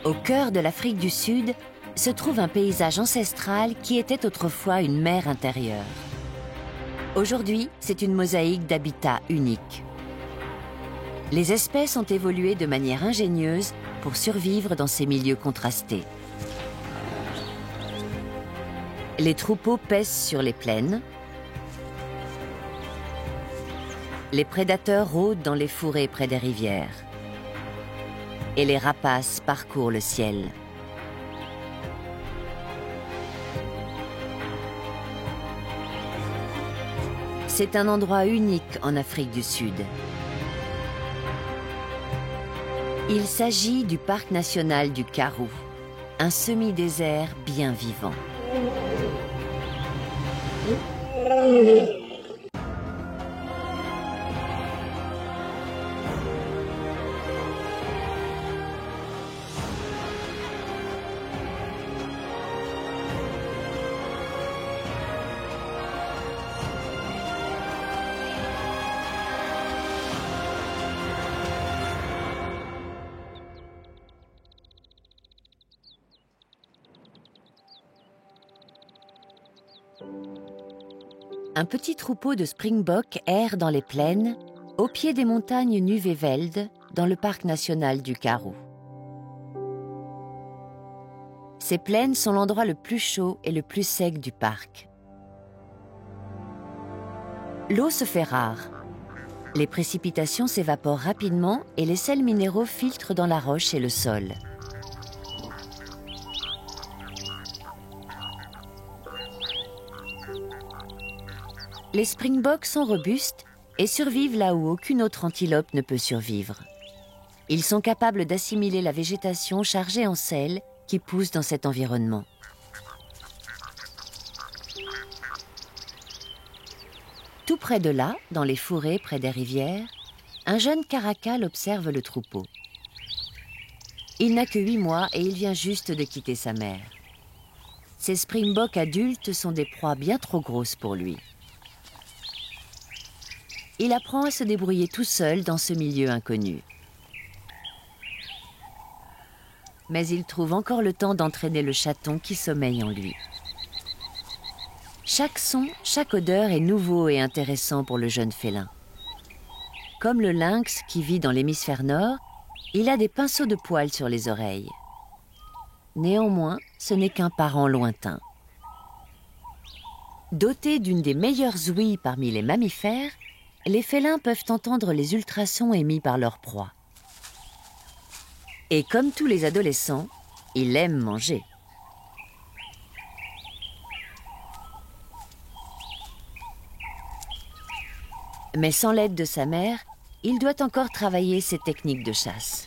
Au cœur de l'Afrique du Sud se trouve un paysage ancestral qui était autrefois une mer intérieure. Aujourd'hui, c'est une mosaïque d'habitats uniques. Les espèces ont évolué de manière ingénieuse pour survivre dans ces milieux contrastés. Les troupeaux paissent sur les plaines. Les prédateurs rôdent dans les fourrés près des rivières. Et les rapaces parcourent le ciel. C'est un endroit unique en Afrique du Sud. Il s'agit du parc national du Karoo, un semi-désert bien vivant. Un petit troupeau de springboks erre dans les plaines, au pied des montagnes Nuveveld, dans le parc national du Karoo. Ces plaines sont l'endroit le plus chaud et le plus sec du parc. L'eau se fait rare. Les précipitations s'évaporent rapidement et les sels minéraux filtrent dans la roche et le sol. Les springboks sont robustes et survivent là où aucune autre antilope ne peut survivre. Ils sont capables d'assimiler la végétation chargée en sel qui pousse dans cet environnement. Tout près de là, dans les fourrés près des rivières, un jeune caracal observe le troupeau. Il n'a que 8 mois et il vient juste de quitter sa mère. Ces springboks adultes sont des proies bien trop grosses pour lui. Il apprend à se débrouiller tout seul dans ce milieu inconnu. Mais il trouve encore le temps d'entraîner le chaton qui sommeille en lui. Chaque son, chaque odeur est nouveau et intéressant pour le jeune félin. Comme le lynx qui vit dans l'hémisphère nord, il a des pinceaux de poils sur les oreilles. Néanmoins, ce n'est qu'un parent lointain. Dotés d'une des meilleures ouïes parmi les mammifères, les félins peuvent entendre les ultrasons émis par leur proie. Et comme tous les adolescents, il aime manger. Mais sans l'aide de sa mère, il doit encore travailler ses techniques de chasse.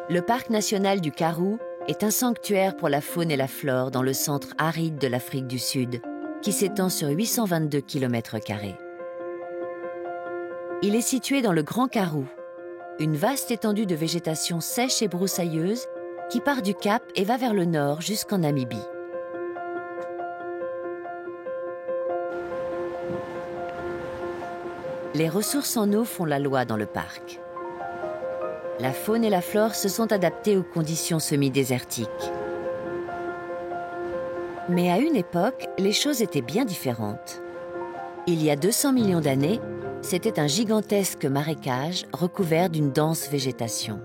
Le parc national du Karoo est un sanctuaire pour la faune et la flore dans le centre aride de l'Afrique du Sud, qui s'étend sur 822 km². Il est situé dans le Grand Karoo, une vaste étendue de végétation sèche et broussailleuse qui part du Cap et va vers le nord jusqu'en Namibie. Les ressources en eau font la loi dans le parc. La faune et la flore se sont adaptées aux conditions semi-désertiques. Mais à une époque, les choses étaient bien différentes. Il y a 200 millions d'années, c'était un gigantesque marécage recouvert d'une dense végétation.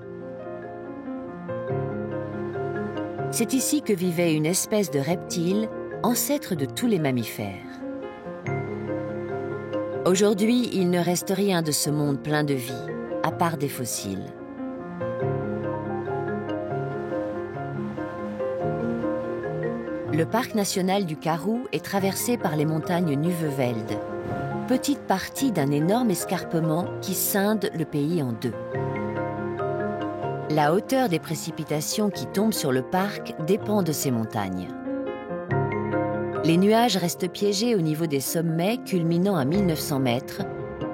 C'est ici que vivait une espèce de reptile, ancêtre de tous les mammifères. Aujourd'hui, il ne reste rien de ce monde plein de vie, à part des fossiles. Le parc national du Karoo est traversé par les montagnes Nuveveld, petite partie d'un énorme escarpement qui scinde le pays en deux. La hauteur des précipitations qui tombent sur le parc dépend de ces montagnes. Les nuages restent piégés au niveau des sommets culminant à 1900 mètres,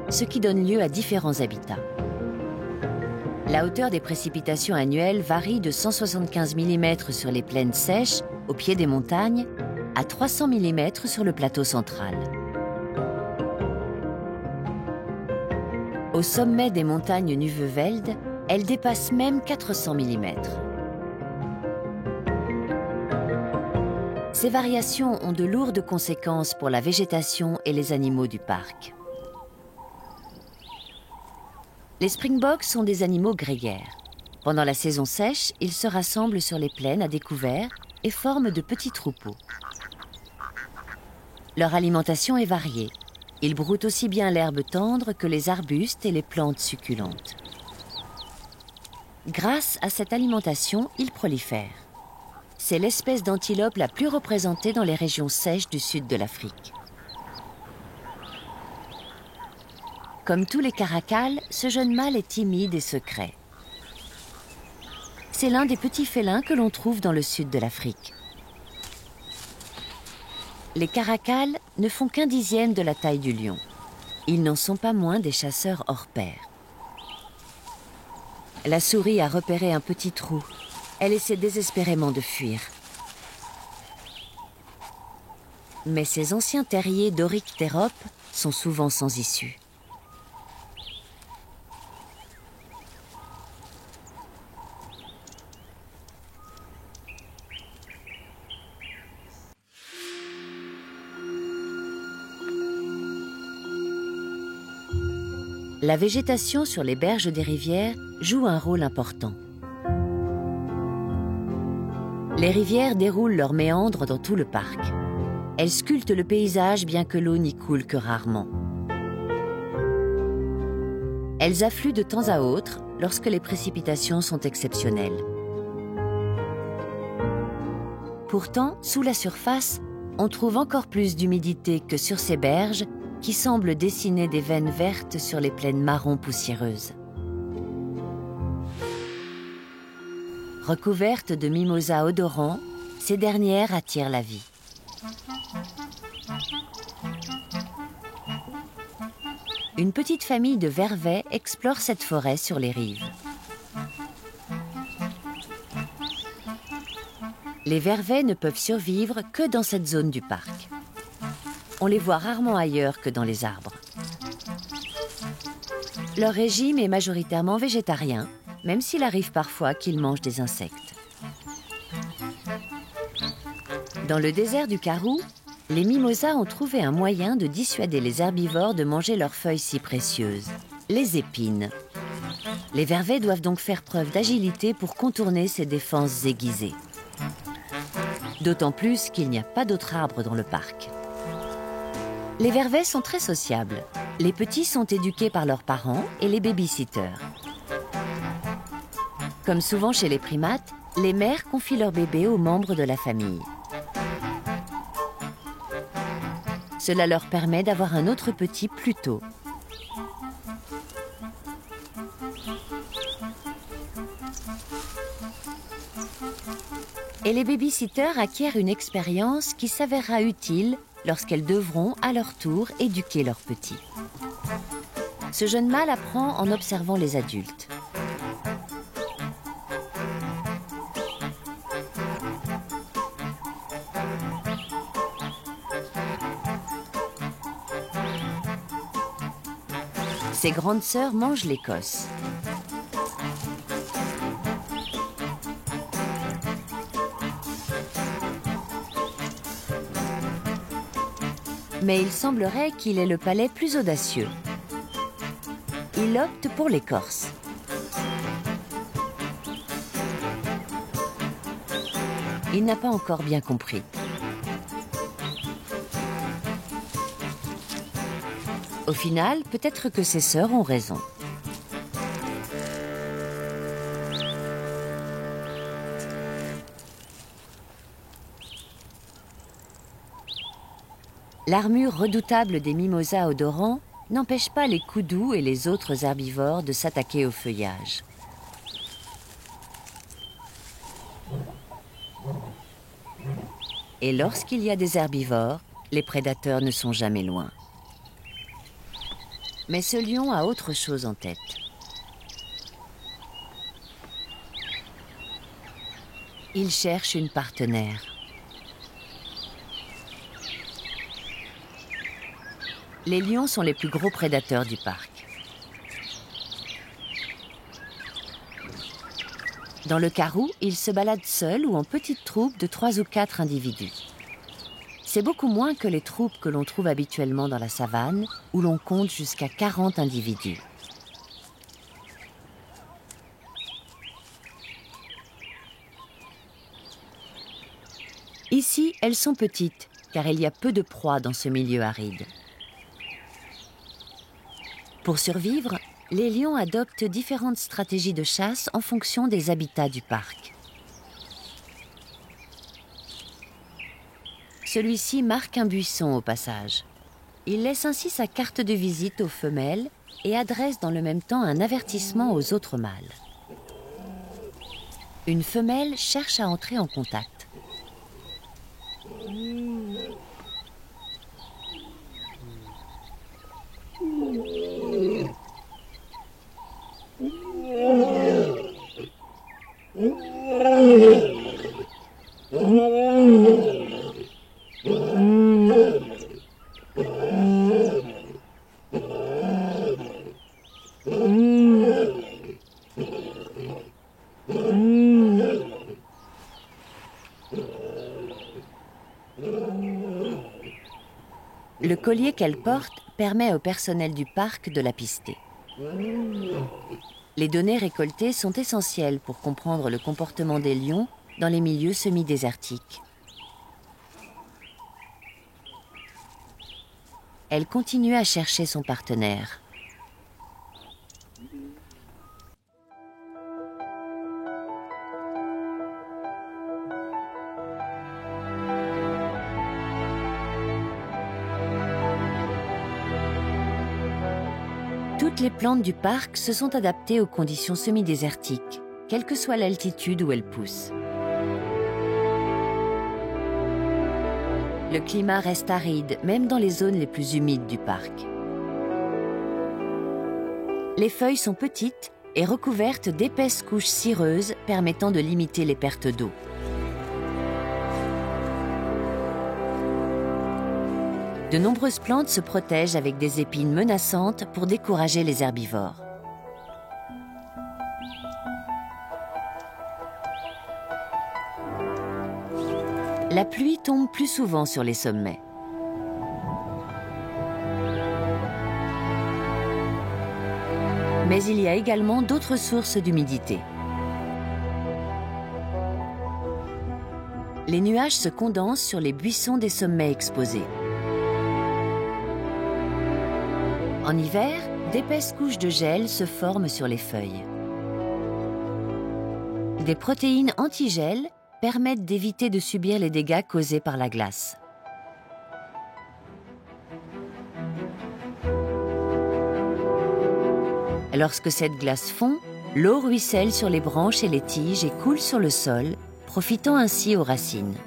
ce qui donne lieu à différents habitats. La hauteur des précipitations annuelles varie de 175 mm sur les plaines sèches, au pied des montagnes, à 300 mm sur le plateau central. Au sommet des montagnes Nuveveld, elle dépasse même 400 mm. Ces variations ont de lourdes conséquences pour la végétation et les animaux du parc. Les springboks sont des animaux grégaires. Pendant la saison sèche, ils se rassemblent sur les plaines à découvert et forment de petits troupeaux. Leur alimentation est variée. Ils broutent aussi bien l'herbe tendre que les arbustes et les plantes succulentes. Grâce à cette alimentation, ils prolifèrent. C'est l'espèce d'antilope la plus représentée dans les régions sèches du sud de l'Afrique. Comme tous les caracals, ce jeune mâle est timide et secret. C'est l'un des petits félins que l'on trouve dans le sud de l'Afrique. Les caracals ne font qu'un dixième de la taille du lion. Ils n'en sont pas moins des chasseurs hors pair. La souris a repéré un petit trou. Elle essaie désespérément de fuir. Mais ces anciens terriers d'Oryctéropes sont souvent sans issue. La végétation sur les berges des rivières joue un rôle important. Les rivières déroulent leurs méandres dans tout le parc. Elles sculptent le paysage bien que l'eau n'y coule que rarement. Elles affluent de temps à autre lorsque les précipitations sont exceptionnelles. Pourtant, sous la surface, on trouve encore plus d'humidité que sur ces berges qui semblent dessiner des veines vertes sur les plaines marron poussiéreuses. Recouvertes de mimosas odorants, ces dernières attirent la vie. Une petite famille de vervets explore cette forêt sur les rives. Les vervets ne peuvent survivre que dans cette zone du parc. On les voit rarement ailleurs que dans les arbres. Leur régime est majoritairement végétarien, même s'il arrive parfois qu'ils mangent des insectes. Dans le désert du Karoo, les mimosas ont trouvé un moyen de dissuader les herbivores de manger leurs feuilles si précieuses, les épines. Les vervets doivent donc faire preuve d'agilité pour contourner ces défenses aiguisées. D'autant plus qu'il n'y a pas d'autres arbres dans le parc. Les vervets sont très sociables. Les petits sont éduqués par leurs parents et les baby-sitters. Comme souvent chez les primates, les mères confient leurs bébés aux membres de la famille. Cela leur permet d'avoir un autre petit plus tôt. Et les baby-sitters acquièrent une expérience qui s'avérera utile lorsqu'elles devront, à leur tour, éduquer leurs petits. Ce jeune mâle apprend en observant les adultes. Ses grandes sœurs mangent l'écosse. Mais il semblerait qu'il ait le palais plus audacieux. Il opte pour l'écorce. Il n'a pas encore bien compris. Au final, peut-être que ses sœurs ont raison. L'armure redoutable des mimosas odorants n'empêche pas les koudous et les autres herbivores de s'attaquer au feuillage. Et lorsqu'il y a des herbivores, les prédateurs ne sont jamais loin. Mais ce lion a autre chose en tête. Il cherche une partenaire. Les lions sont les plus gros prédateurs du parc. Dans le carrou, ils se baladent seuls ou en petites troupes de 3 ou 4 individus. C'est beaucoup moins que les troupes que l'on trouve habituellement dans la savane, où l'on compte jusqu'à 40 individus. Ici, elles sont petites, car il y a peu de proies dans ce milieu aride. Pour survivre, les lions adoptent différentes stratégies de chasse en fonction des habitats du parc. Celui-ci marque un buisson au passage. Il laisse ainsi sa carte de visite aux femelles et adresse dans le même temps un avertissement aux autres mâles. Une femelle cherche à entrer en contact. Le collier qu'elle porte permet au personnel du parc de la pister. Les données récoltées sont essentielles pour comprendre le comportement des lions dans les milieux semi-désertiques. Elle continue à chercher son partenaire. Toutes les plantes du parc se sont adaptées aux conditions semi-désertiques, quelle que soit l'altitude où elles poussent. Le climat reste aride, même dans les zones les plus humides du parc. Les feuilles sont petites et recouvertes d'épaisses couches cireuses permettant de limiter les pertes d'eau. De nombreuses plantes se protègent avec des épines menaçantes pour décourager les herbivores. La pluie tombe plus souvent sur les sommets. Mais il y a également d'autres sources d'humidité. Les nuages se condensent sur les buissons des sommets exposés. En hiver, d'épaisses couches de gel se forment sur les feuilles. Des protéines anti-gel permettent d'éviter de subir les dégâts causés par la glace. Lorsque cette glace fond, l'eau ruisselle sur les branches et les tiges et coule sur le sol, profitant ainsi aux racines.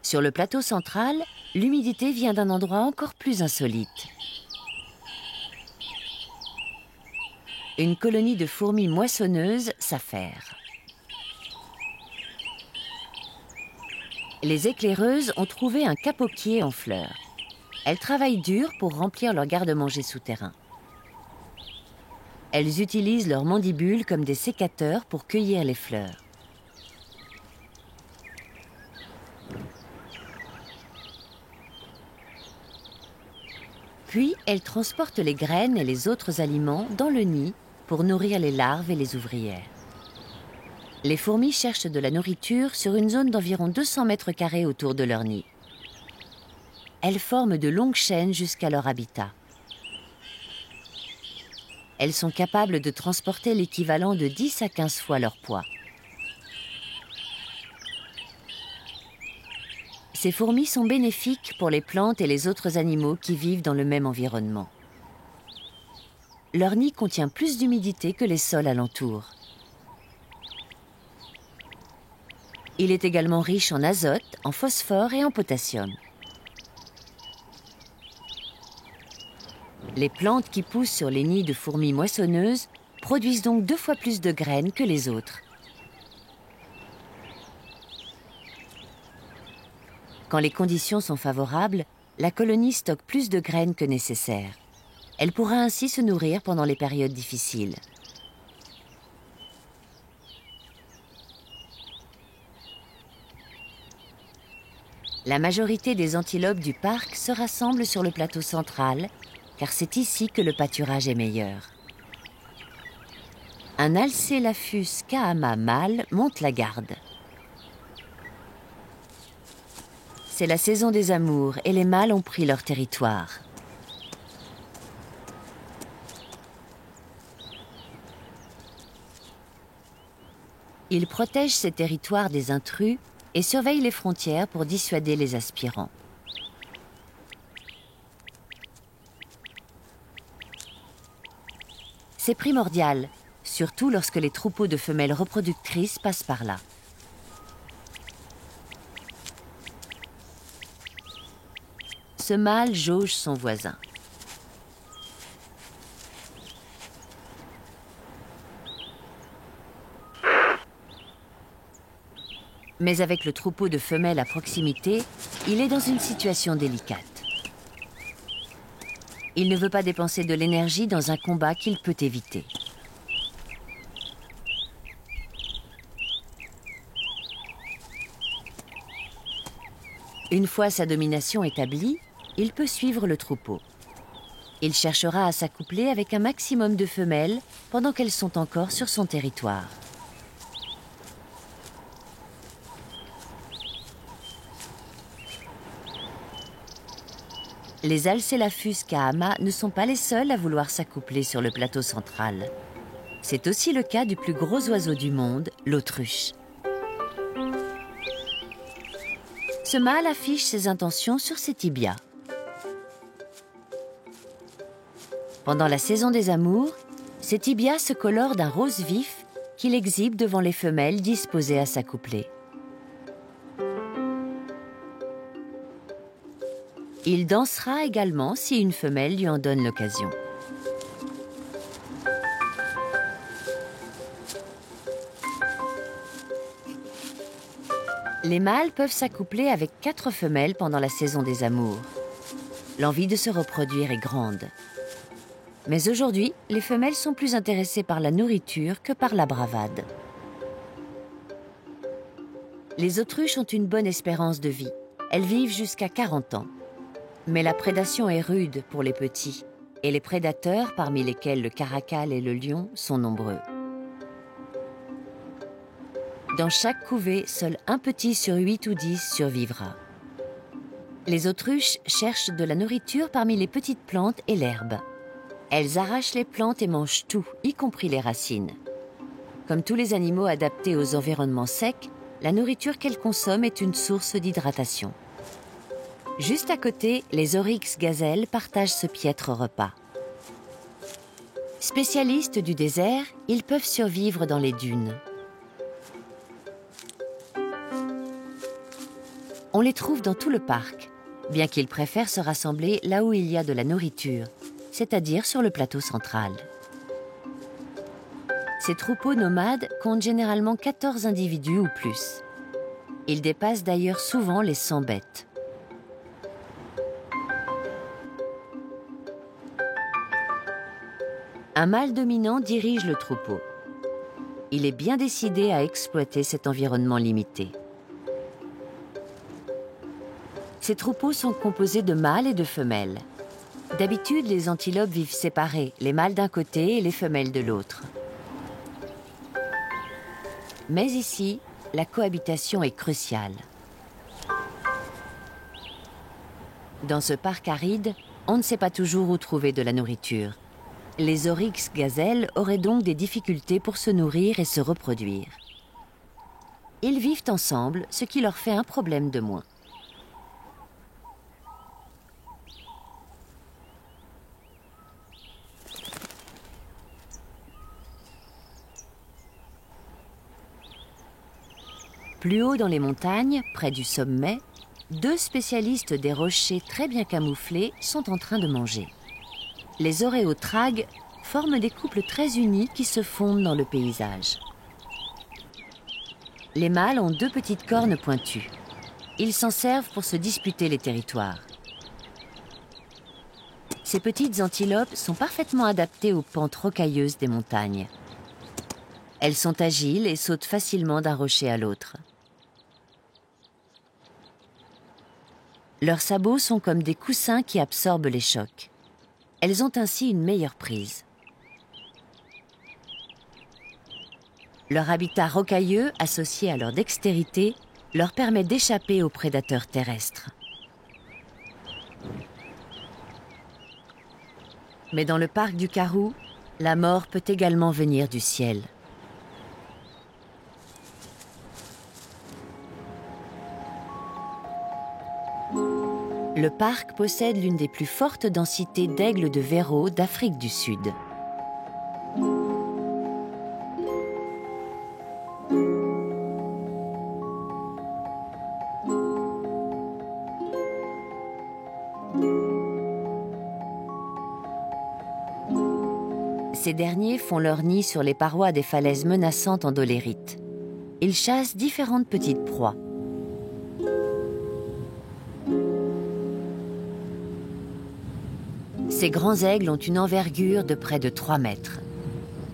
Sur le plateau central, l'humidité vient d'un endroit encore plus insolite. Une colonie de fourmis moissonneuses s'affaire. Les éclaireuses ont trouvé un capoquier en fleurs. Elles travaillent dur pour remplir leur garde-manger souterrain. Elles utilisent leurs mandibules comme des sécateurs pour cueillir les fleurs. Puis, elles transportent les graines et les autres aliments dans le nid pour nourrir les larves et les ouvrières. Les fourmis cherchent de la nourriture sur une zone d'environ 200 mètres carrés autour de leur nid. Elles forment de longues chaînes jusqu'à leur habitat. Elles sont capables de transporter l'équivalent de 10 à 15 fois leur poids. Ces fourmis sont bénéfiques pour les plantes et les autres animaux qui vivent dans le même environnement. Leur nid contient plus d'humidité que les sols alentours. Il est également riche en azote, en phosphore et en potassium. Les plantes qui poussent sur les nids de fourmis moissonneuses produisent donc 2 fois plus de graines que les autres. Quand les conditions sont favorables, la colonie stocke plus de graines que nécessaire. Elle pourra ainsi se nourrir pendant les périodes difficiles. La majorité des antilopes du parc se rassemblent sur le plateau central, car c'est ici que le pâturage est meilleur. Un Alcelaphus kahama mâle monte la garde. C'est la saison des amours et les mâles ont pris leur territoire. Il protège ses territoires des intrus et surveille les frontières pour dissuader les aspirants. C'est primordial, surtout lorsque les troupeaux de femelles reproductrices passent par là. Ce mâle jauge son voisin. Mais avec le troupeau de femelles à proximité, il est dans une situation délicate. Il ne veut pas dépenser de l'énergie dans un combat qu'il peut éviter. Une fois sa domination établie, il peut suivre le troupeau. Il cherchera à s'accoupler avec un maximum de femelles pendant qu'elles sont encore sur son territoire. Les Alcelaphus kahama ne sont pas les seuls à vouloir s'accoupler sur le plateau central. C'est aussi le cas du plus gros oiseau du monde, l'autruche. Ce mâle affiche ses intentions sur ses tibias. Pendant la saison des amours, ses tibias se colorent d'un rose vif qu'il exhibe devant les femelles disposées à s'accoupler. Il dansera également si une femelle lui en donne l'occasion. Les mâles peuvent s'accoupler avec 4 femelles pendant la saison des amours. L'envie de se reproduire est grande. Mais aujourd'hui, les femelles sont plus intéressées par la nourriture que par la bravade. Les autruches ont une bonne espérance de vie. Elles vivent jusqu'à 40 ans. Mais la prédation est rude pour les petits, et les prédateurs, parmi lesquels le caracal et le lion, sont nombreux. Dans chaque couvée, seul un petit sur 8 ou 10 survivra. Les autruches cherchent de la nourriture parmi les petites plantes et l'herbe. Elles arrachent les plantes et mangent tout, y compris les racines. Comme tous les animaux adaptés aux environnements secs, la nourriture qu'elles consomment est une source d'hydratation. Juste à côté, les oryx gazelles partagent ce piètre repas. Spécialistes du désert, ils peuvent survivre dans les dunes. On les trouve dans tout le parc, bien qu'ils préfèrent se rassembler là où il y a de la nourriture, c'est-à-dire sur le plateau central. Ces troupeaux nomades comptent généralement 14 individus ou plus. Ils dépassent d'ailleurs souvent les 100 bêtes. Un mâle dominant dirige le troupeau. Il est bien décidé à exploiter cet environnement limité. Ces troupeaux sont composés de mâles et de femelles. D'habitude, les antilopes vivent séparés, les mâles d'un côté et les femelles de l'autre. Mais ici, la cohabitation est cruciale. Dans ce parc aride, on ne sait pas toujours où trouver de la nourriture. Les oryx gazelles auraient donc des difficultés pour se nourrir et se reproduire. Ils vivent ensemble, ce qui leur fait un problème de moins. Plus haut dans les montagnes, près du sommet, 2 spécialistes des rochers très bien camouflés sont en train de manger. Les oréotragues forment des couples très unis qui se fondent dans le paysage. Les mâles ont 2 petites cornes pointues. Ils s'en servent pour se disputer les territoires. Ces petites antilopes sont parfaitement adaptées aux pentes rocailleuses des montagnes. Elles sont agiles et sautent facilement d'un rocher à l'autre. Leurs sabots sont comme des coussins qui absorbent les chocs. Elles ont ainsi une meilleure prise. Leur habitat rocailleux, associé à leur dextérité, leur permet d'échapper aux prédateurs terrestres. Mais dans le parc du Karoo, la mort peut également venir du ciel. Le parc possède l'une des plus fortes densités d'aigles de Verreau d'Afrique du Sud. Ces derniers font leur nid sur les parois des falaises menaçantes en dolérite. Ils chassent différentes petites proies. Ces grands aigles ont une envergure de près de 3 mètres.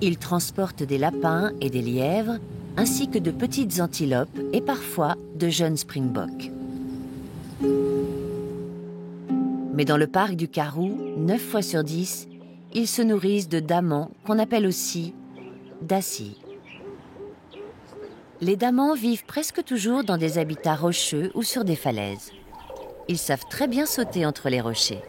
Ils transportent des lapins et des lièvres, ainsi que de petites antilopes et parfois de jeunes springboks. Mais dans le parc du Karoo, 9 fois sur 10, ils se nourrissent de damans, qu'on appelle aussi dassis. Les damans vivent presque toujours dans des habitats rocheux ou sur des falaises. Ils savent très bien sauter entre les rochers.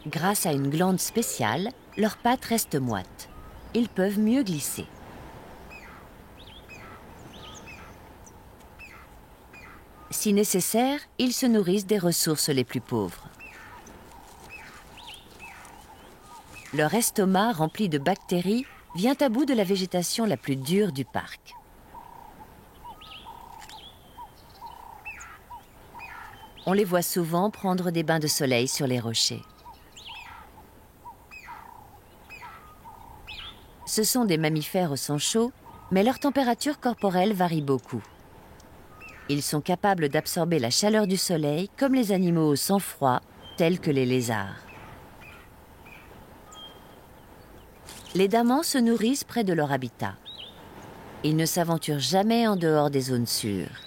Grâce à une glande spéciale, leurs pattes restent moites. Ils peuvent mieux glisser. Si nécessaire, ils se nourrissent des ressources les plus pauvres. Leur estomac rempli de bactéries vient à bout de la végétation la plus dure du parc. On les voit souvent prendre des bains de soleil sur les rochers. Ce sont des mammifères au sang chaud, mais leur température corporelle varie beaucoup. Ils sont capables d'absorber la chaleur du soleil comme les animaux au sang froid, tels que les lézards. Les damans se nourrissent près de leur habitat. Ils ne s'aventurent jamais en dehors des zones sûres.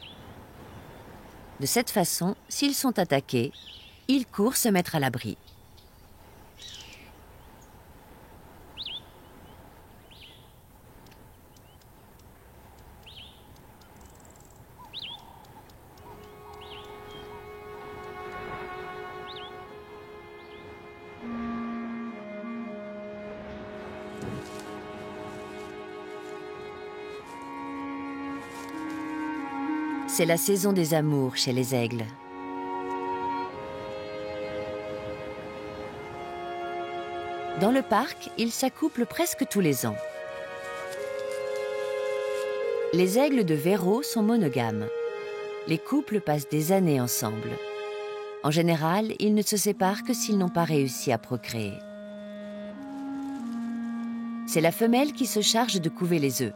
De cette façon, s'ils sont attaqués, ils courent se mettre à l'abri. C'est la saison des amours chez les aigles. Dans le parc, ils s'accouplent presque tous les ans. Les aigles de Verreau sont monogames. Les couples passent des années ensemble. En général, ils ne se séparent que s'ils n'ont pas réussi à procréer. C'est la femelle qui se charge de couver les œufs.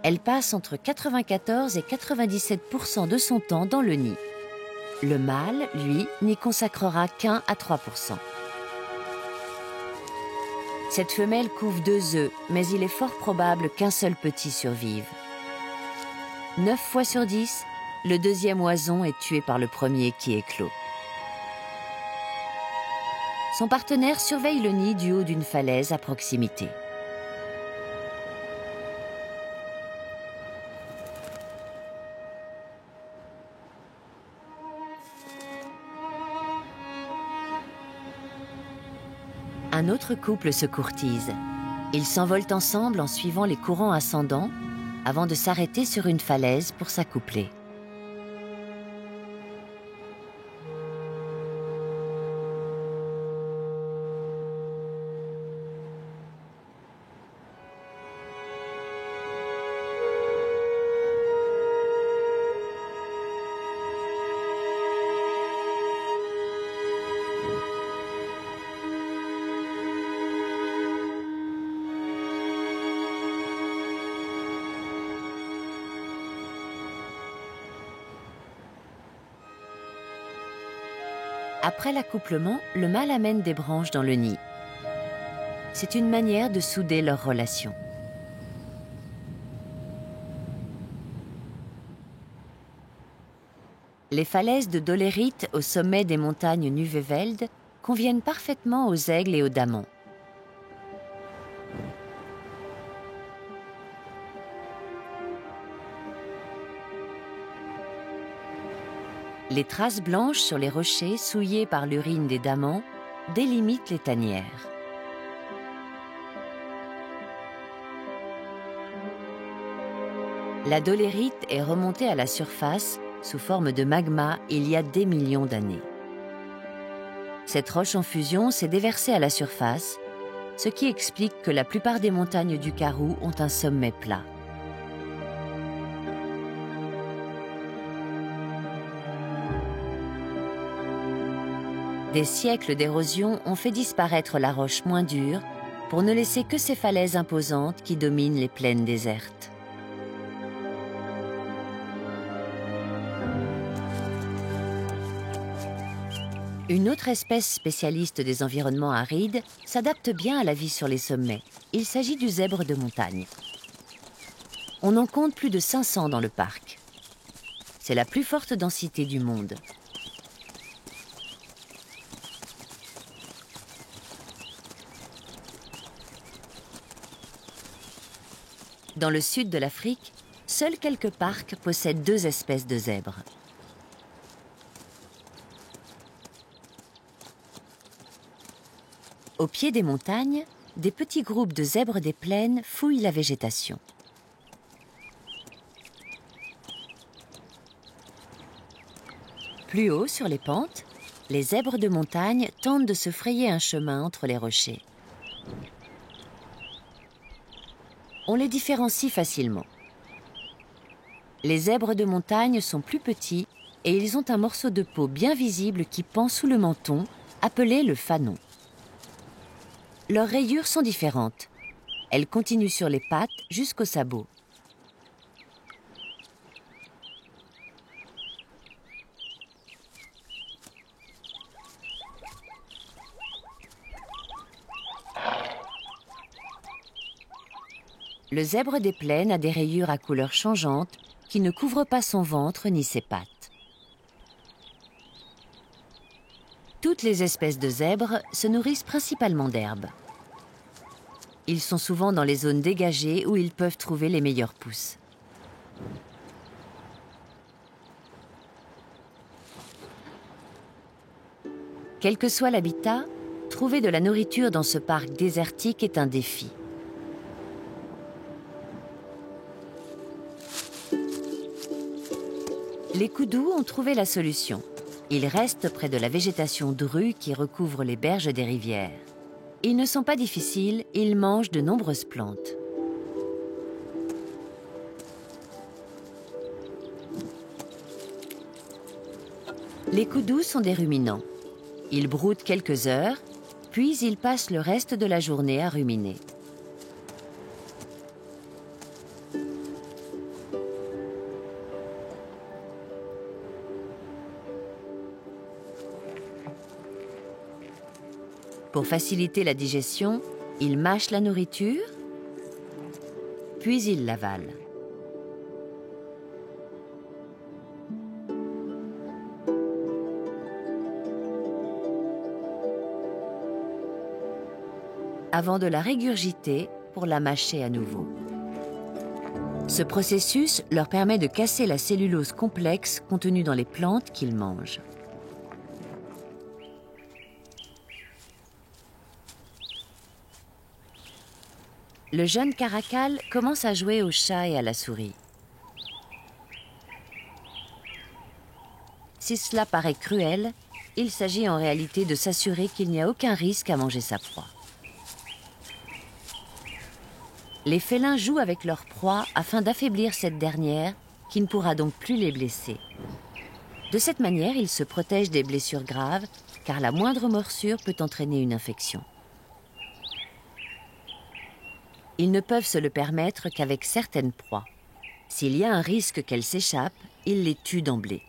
Elle passe entre 94 et 97% de son temps dans le nid. Le mâle, lui, n'y consacrera qu'1 à 3%. Cette femelle couve 2 œufs, mais il est fort probable qu'un seul petit survive. 9 fois sur 10, le deuxième oison est tué par le premier qui éclot. Son partenaire surveille le nid du haut d'une falaise à proximité. Un autre couple se courtise. Ils s'envolent ensemble en suivant les courants ascendants avant de s'arrêter sur une falaise pour s'accoupler. Après l'accouplement, le mâle amène des branches dans le nid. C'est une manière de souder leur relation. Les falaises de dolérite au sommet des montagnes Nuveveld conviennent parfaitement aux aigles et aux damans. Les traces blanches sur les rochers souillés par l'urine des damans délimitent les tanières. La dolérite est remontée à la surface sous forme de magma il y a des millions d'années. Cette roche en fusion s'est déversée à la surface, ce qui explique que la plupart des montagnes du Karoo ont un sommet plat. Des siècles d'érosion ont fait disparaître la roche moins dure pour ne laisser que ces falaises imposantes qui dominent les plaines désertes. Une autre espèce spécialiste des environnements arides s'adapte bien à la vie sur les sommets. Il s'agit du zèbre de montagne. On en compte plus de 500 dans le parc. C'est la plus forte densité du monde. Dans le sud de l'Afrique, seuls quelques parcs possèdent 2 espèces de zèbres. Au pied des montagnes, des petits groupes de zèbres des plaines fouillent la végétation. Plus haut, sur les pentes, les zèbres de montagne tentent de se frayer un chemin entre les rochers. On les différencie facilement. Les zèbres de montagne sont plus petits et ils ont un morceau de peau bien visible qui pend sous le menton, appelé le fanon. Leurs rayures sont différentes. Elles continuent sur les pattes jusqu'aux sabots. Le zèbre des plaines a des rayures à couleurs changeantes qui ne couvrent pas son ventre ni ses pattes. Toutes les espèces de zèbres se nourrissent principalement d'herbes. Ils sont souvent dans les zones dégagées où ils peuvent trouver les meilleures pousses. Quel que soit l'habitat, trouver de la nourriture dans ce parc désertique est un défi. Les koudous ont trouvé la solution. Ils restent près de la végétation drue qui recouvre les berges des rivières. Ils ne sont pas difficiles, ils mangent de nombreuses plantes. Les koudous sont des ruminants. Ils broutent quelques heures, puis ils passent le reste de la journée à ruminer. Pour faciliter la digestion, ils mâchent la nourriture, puis ils l'avalent. Avant de la régurgiter pour la mâcher à nouveau. Ce processus leur permet de casser la cellulose complexe contenue dans les plantes qu'ils mangent. Le jeune caracal commence à jouer au chat et à la souris. Si cela paraît cruel, il s'agit en réalité de s'assurer qu'il n'y a aucun risque à manger sa proie. Les félins jouent avec leur proie afin d'affaiblir cette dernière, qui ne pourra donc plus les blesser. De cette manière, ils se protègent des blessures graves, car la moindre morsure peut entraîner une infection. Ils ne peuvent se le permettre qu'avec certaines proies. S'il y a un risque qu'elles s'échappent, ils les tuent d'emblée.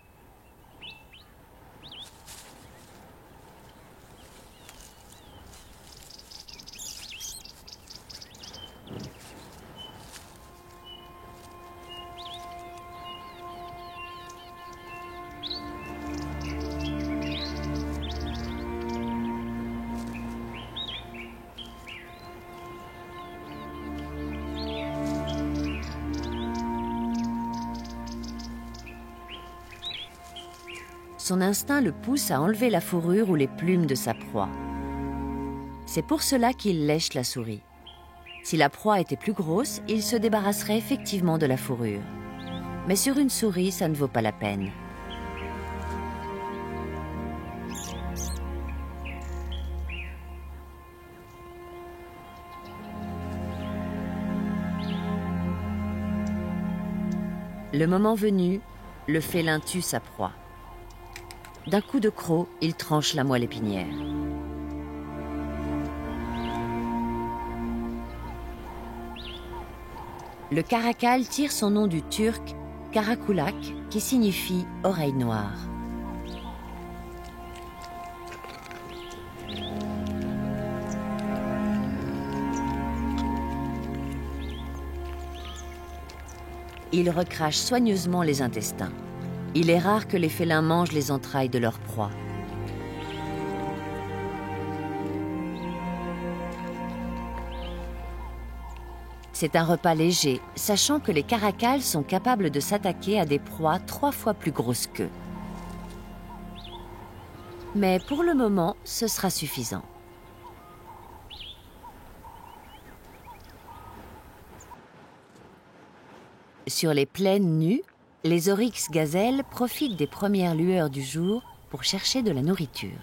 Son instinct le pousse à enlever la fourrure ou les plumes de sa proie. C'est pour cela qu'il lèche la souris. Si la proie était plus grosse, il se débarrasserait effectivement de la fourrure. Mais sur une souris, ça ne vaut pas la peine. Le moment venu, le félin tue sa proie. D'un coup de croc, il tranche la moelle épinière. Le caracal tire son nom du turc karakulak, qui signifie oreille noire. Il recrache soigneusement les intestins. Il est rare que les félins mangent les entrailles de leur proie. C'est un repas léger, sachant que les caracals sont capables de s'attaquer à des proies 3 fois plus grosses qu'eux. Mais pour le moment, ce sera suffisant. Sur les plaines nues, les oryx gazelles profitent des premières lueurs du jour pour chercher de la nourriture.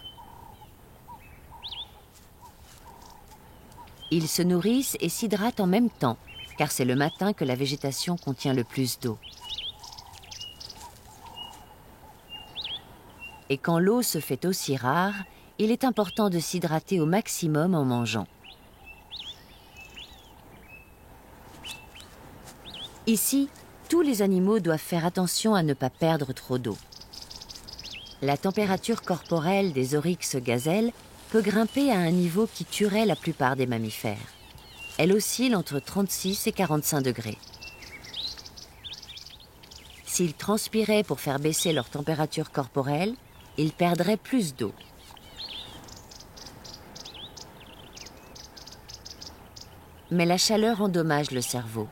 Ils se nourrissent et s'hydratent en même temps, car c'est le matin que la végétation contient le plus d'eau. Et quand l'eau se fait aussi rare, il est important de s'hydrater au maximum en mangeant. Ici, tous les animaux doivent faire attention à ne pas perdre trop d'eau. La température corporelle des oryx gazelles peut grimper à un niveau qui tuerait la plupart des mammifères. Elle oscille entre 36 et 45 degrés. S'ils transpiraient pour faire baisser leur température corporelle, ils perdraient plus d'eau. Mais la chaleur endommage le cerveau.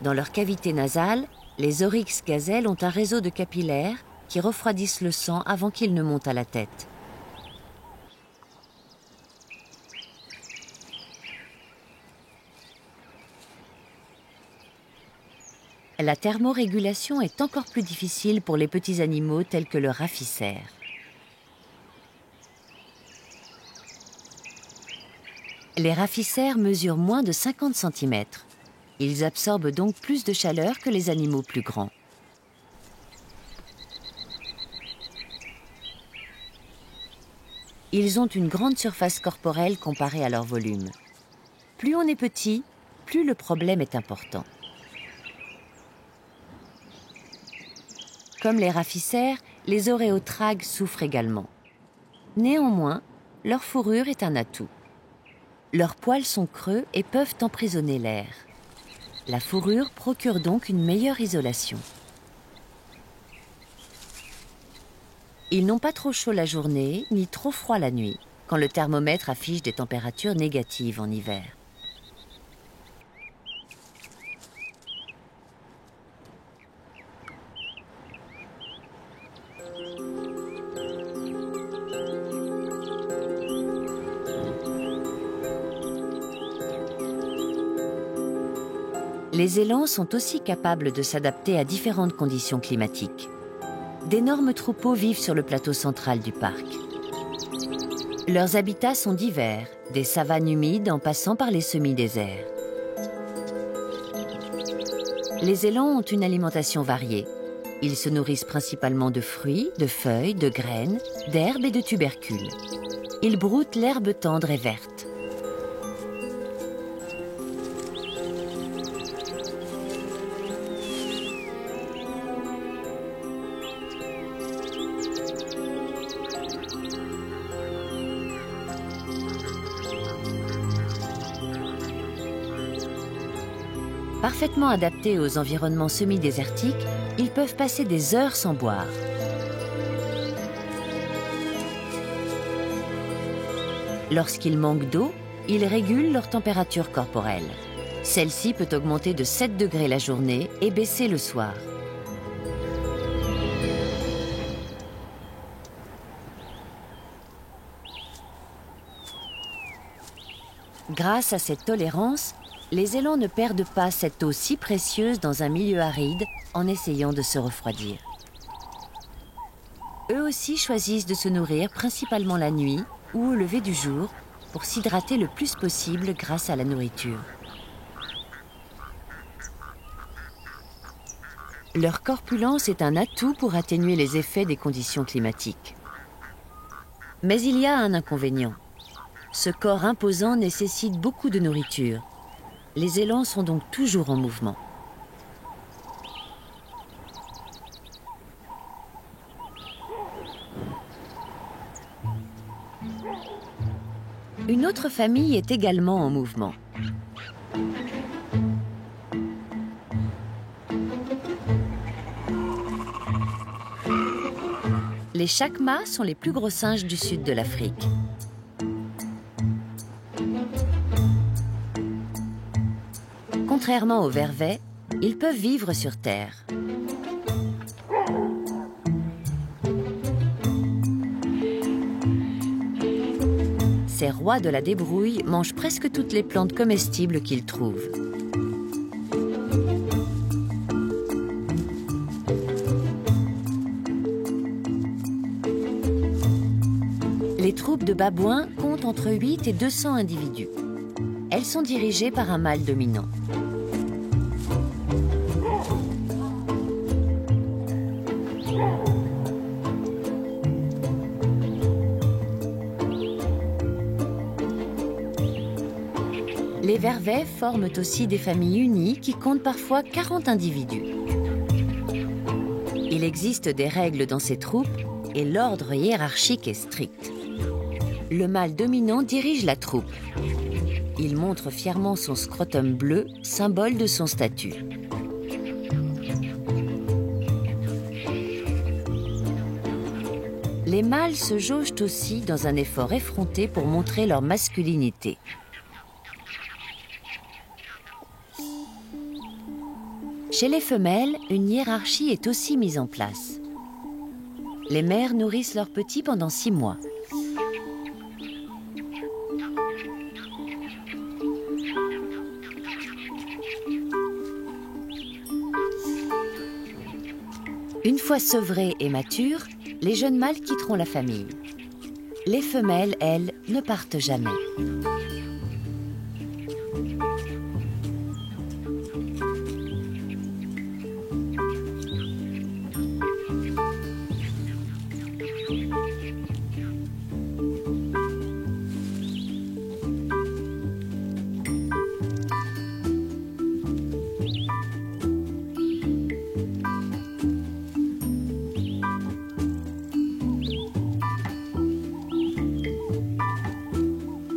Dans leur cavité nasale, les oryx gazelles ont un réseau de capillaires qui refroidissent le sang avant qu'il ne monte à la tête. La thermorégulation est encore plus difficile pour les petits animaux tels que le rafficaire. Les rafficaires mesurent moins de 50 cm. Ils absorbent donc plus de chaleur que les animaux plus grands. Ils ont une grande surface corporelle comparée à leur volume. Plus on est petit, plus le problème est important. Comme les rafficaires, les oréotragues souffrent également. Néanmoins, leur fourrure est un atout. Leurs poils sont creux et peuvent emprisonner l'air. La fourrure procure donc une meilleure isolation. Ils n'ont pas trop chaud la journée, ni trop froid la nuit, quand le thermomètre affiche des températures négatives en hiver. Les élans sont aussi capables de s'adapter à différentes conditions climatiques. D'énormes troupeaux vivent sur le plateau central du parc. Leurs habitats sont divers, des savanes humides en passant par les semi-déserts. Les élans ont une alimentation variée. Ils se nourrissent principalement de fruits, de feuilles, de graines, d'herbes et de tubercules. Ils broutent l'herbe tendre et verte. Parfaitement adaptés aux environnements semi-désertiques, ils peuvent passer des heures sans boire. Lorsqu'ils manquent d'eau, ils régulent leur température corporelle. Celle-ci peut augmenter de 7 degrés la journée et baisser le soir. Grâce à cette tolérance, les élans ne perdent pas cette eau si précieuse dans un milieu aride en essayant de se refroidir. Eux aussi choisissent de se nourrir principalement la nuit ou au lever du jour pour s'hydrater le plus possible grâce à la nourriture. Leur corpulence est un atout pour atténuer les effets des conditions climatiques. Mais il y a un inconvénient. Ce corps imposant nécessite beaucoup de nourriture. Les élans sont donc toujours en mouvement. Une autre famille est également en mouvement. Les chacmas sont les plus gros singes du sud de l'Afrique. Contrairement aux vervets, ils peuvent vivre sur terre. Ces rois de la débrouille mangent presque toutes les plantes comestibles qu'ils trouvent. Les troupes de babouins comptent entre 8 et 200 individus. Elles sont dirigées par un mâle dominant. Les vervets forment aussi des familles unies qui comptent parfois 40 individus. Il existe des règles dans ces troupes et l'ordre hiérarchique est strict. Le mâle dominant dirige la troupe. Il montre fièrement son scrotum bleu, symbole de son statut. Les mâles se jaugent aussi dans un effort effronté pour montrer leur masculinité. Chez les femelles, une hiérarchie est aussi mise en place. Les mères nourrissent leurs petits pendant 6 mois. Une fois sevrés et matures, les jeunes mâles quitteront la famille. Les femelles, elles, ne partent jamais.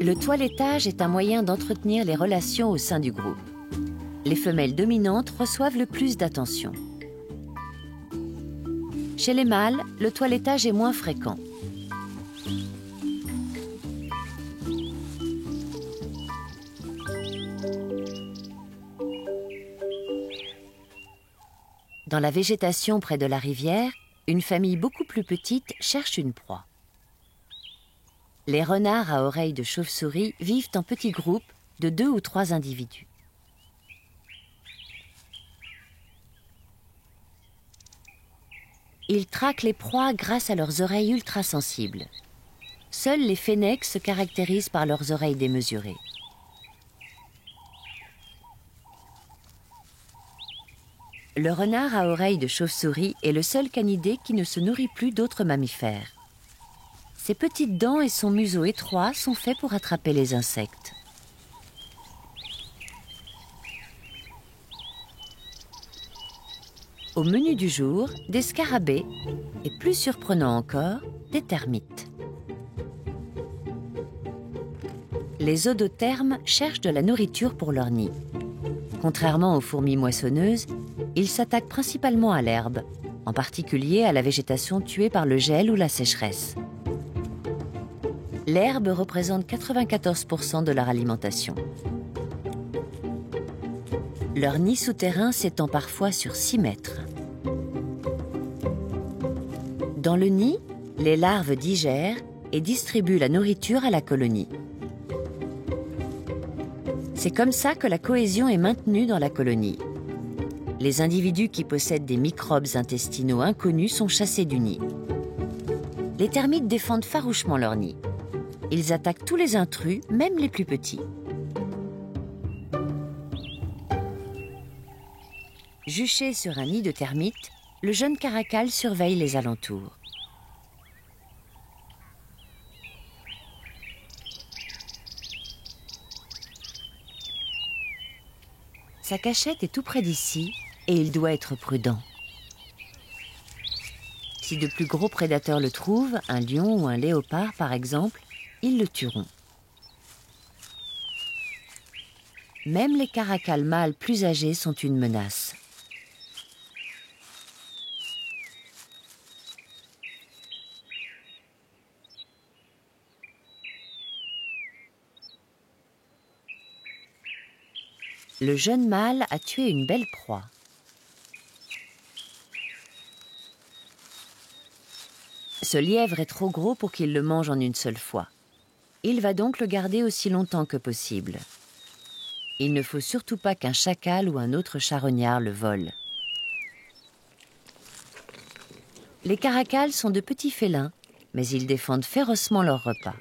Le toilettage est un moyen d'entretenir les relations au sein du groupe. Les femelles dominantes reçoivent le plus d'attention. Chez les mâles, le toilettage est moins fréquent. Dans la végétation près de la rivière, une famille beaucoup plus petite cherche une proie. Les renards à oreilles de chauve-souris vivent en petits groupes de 2 ou 3 individus. Ils traquent les proies grâce à leurs oreilles ultrasensibles. Seuls les fennecs se caractérisent par leurs oreilles démesurées. Le renard à oreilles de chauve-souris est le seul canidé qui ne se nourrit plus d'autres mammifères. Ses petites dents et son museau étroit sont faits pour attraper les insectes. Au menu du jour, des scarabées et, plus surprenant encore, des termites. Les odothermes cherchent de la nourriture pour leur nid. Contrairement aux fourmis moissonneuses, ils s'attaquent principalement à l'herbe, en particulier à la végétation tuée par le gel ou la sécheresse. L'herbe représente 94% de leur alimentation. Leur nid souterrain s'étend parfois sur 6 mètres. Dans le nid, les larves digèrent et distribuent la nourriture à la colonie. C'est comme ça que la cohésion est maintenue dans la colonie. Les individus qui possèdent des microbes intestinaux inconnus sont chassés du nid. Les termites défendent farouchement leur nid. Ils attaquent tous les intrus, même les plus petits. Juché sur un nid de termites, le jeune caracal surveille les alentours. Sa cachette est tout près d'ici et il doit être prudent. Si de plus gros prédateurs le trouvent, un lion ou un léopard par exemple, ils le tueront. Même les caracals mâles plus âgés sont une menace. Le jeune mâle a tué une belle proie. Ce lièvre est trop gros pour qu'il le mange en une seule fois. Il va donc le garder aussi longtemps que possible. Il ne faut surtout pas qu'un chacal ou un autre charognard le vole. Les caracals sont de petits félins, mais ils défendent férocement leur repas.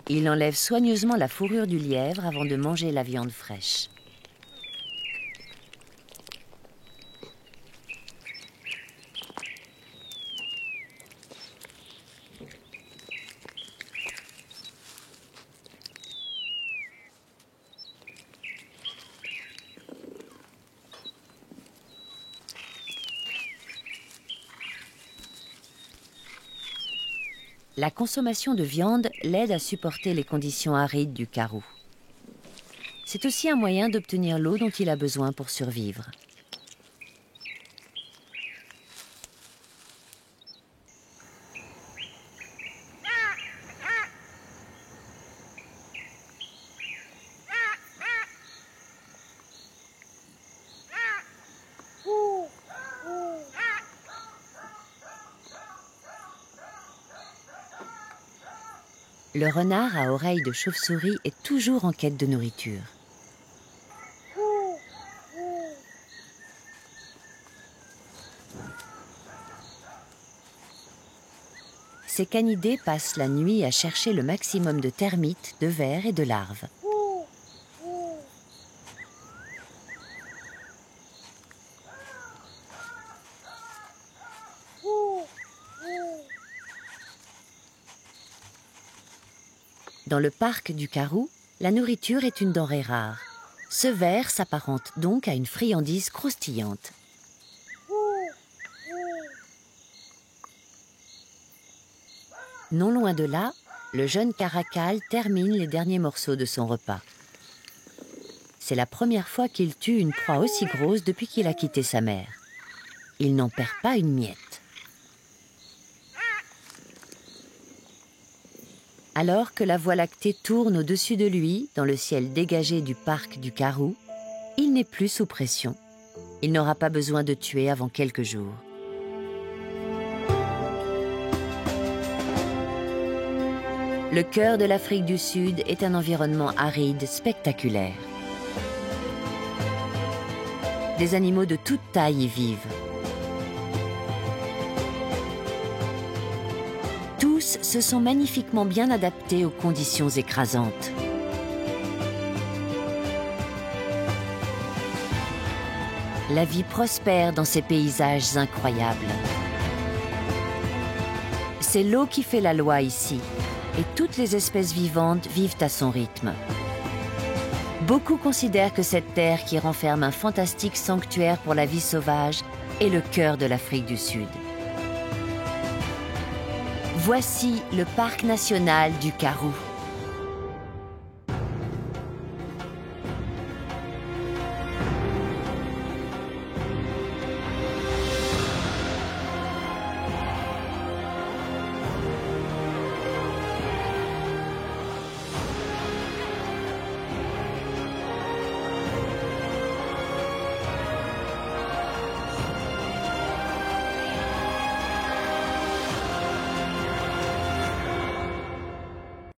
Il enlève soigneusement la fourrure du lièvre avant de manger la viande fraîche. La consommation de viande l'aide à supporter les conditions arides du Karoo. C'est aussi un moyen d'obtenir l'eau dont il a besoin pour survivre. Le renard à oreilles de chauve-souris est toujours en quête de nourriture. Ces canidés passent la nuit à chercher le maximum de termites, de vers et de larves. Dans le parc du Karoo, la nourriture est une denrée rare. Ce ver s'apparente donc à une friandise croustillante. Non loin de là, le jeune caracal termine les derniers morceaux de son repas. C'est la première fois qu'il tue une proie aussi grosse depuis qu'il a quitté sa mère. Il n'en perd pas une miette. Alors que la Voie lactée tourne au-dessus de lui, dans le ciel dégagé du parc du Karoo, il n'est plus sous pression. Il n'aura pas besoin de tuer avant quelques jours. Le cœur de l'Afrique du Sud est un environnement aride spectaculaire. Des animaux de toute taille y vivent. Tous se sont magnifiquement bien adaptés aux conditions écrasantes. La vie prospère dans ces paysages incroyables. C'est l'eau qui fait la loi ici, et toutes les espèces vivantes vivent à son rythme. Beaucoup considèrent que cette terre qui renferme un fantastique sanctuaire pour la vie sauvage est le cœur de l'Afrique du Sud. Voici le parc national du Karoo.